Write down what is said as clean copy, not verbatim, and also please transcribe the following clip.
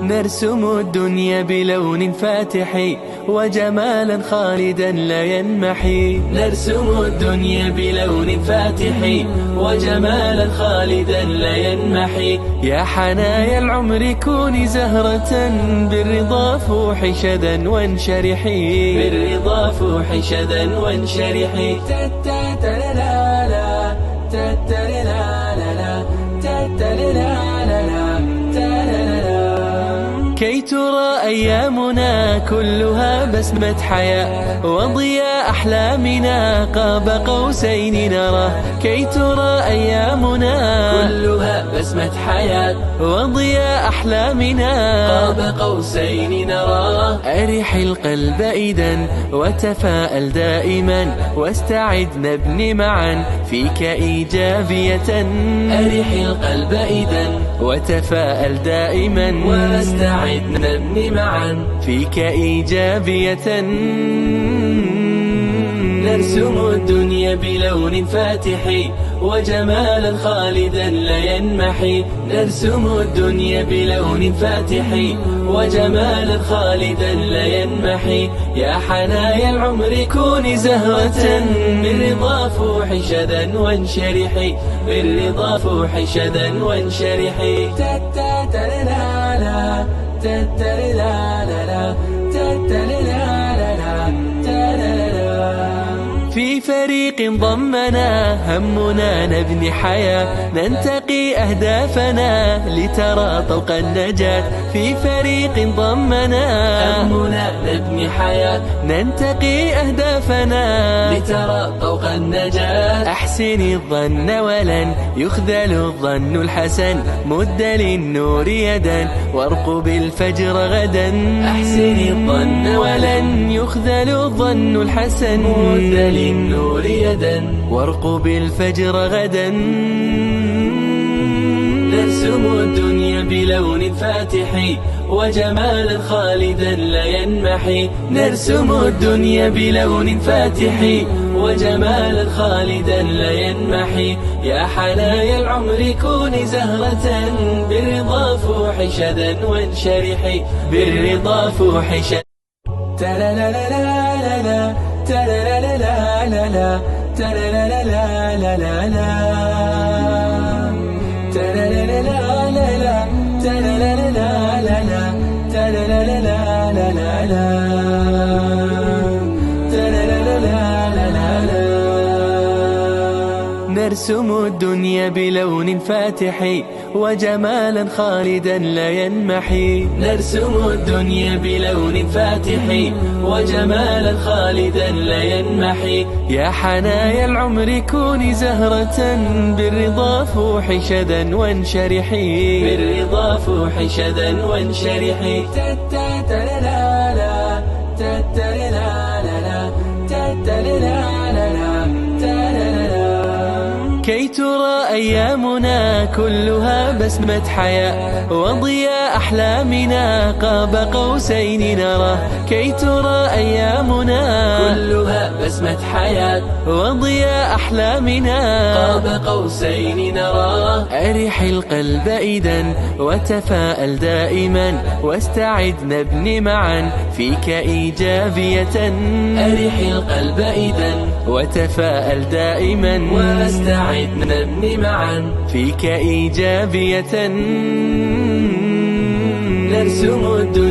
نرسم الدنيا بلون فاتح وجمالا خالدا لا ينمحي. نرسم الدنيا بلون فاتح وجمالا خالدا لا ينمحي. يا حنايا العمر كوني زهرة بالرضا فوحي شذا وانشرحي. بالرضا فوحي شذا وانشرحي. كي ترى أيامنا كلها بسمة حياة وضياء أحلامنا قاب قوسين نراه. كي ترى أيامنا كلها بسمة حياة وضياء أحلامنا قاب قوسين نراه. أرح القلب إذا وتفاءل دائما واستعد نبني معا فيك إيجابية. أرح القلب إذا وتفاءل دائما واستعد نبني معا فيك إيجابية. نرسم الدنيا بلون فاتح وجمالا خالدا لا ينمحي. نرسم الدنيا بلون فاتح وجمالا خالدا لا ينمحي. يا حنايا العمر كوني زهرة بالرضا فوحي شذا وانشرحي. بالرضا فوحي شذا وانشرحي. في فريق ضمنا همنا نبني حياة ننتقي أهدافنا لترى طوق النجاة. في فريق ضمنا همنا نبني حياة ننتقي أهدافنا لترى طوق النجاة. أحسن الظن ولن يخذل الظن الحسن مد للنور يدا وارقب الفجر غدا. أحسن الظن ولن يخذل الظن الحسن مد للنور يدا وارقب الفجر غدا. نرسم الدنيا بلون فاتح وجمالا خالدا لا ينمحي. نرسم الدنيا بلون فاتح وجمالا خالدا لا ينمحي. يا حنايا العمر كوني زهرة بالرضا فوحي شذا وانشرحي. بالرضا فوحي شذا. نرسم الدنيا بلون فاتح وجمالا خالدا لا ينمحي. نرسم الدنيا بلون فاتح وجمالا خالدا لا ينمحي. يا حنايا العمر كوني زهرة بالرضا فوحي شذا وانشرحي. بالرضا فوحي شذا وانشرحي. كي ترى أيامنا كلها بسمة حياة وضياء أحلامنا قاب قوسين نراه. كي ترى أيامنا كلها بسمة حياة وضياء أحلامنا قاب قوسين نراه. أرح القلب إذا وتفاءل دائما واستعد نبني معا فيك إيجابية. أرح القلب إذا وتفاءل دائما واستعد نبني معا فيك إيجابية. نرسم الدنيا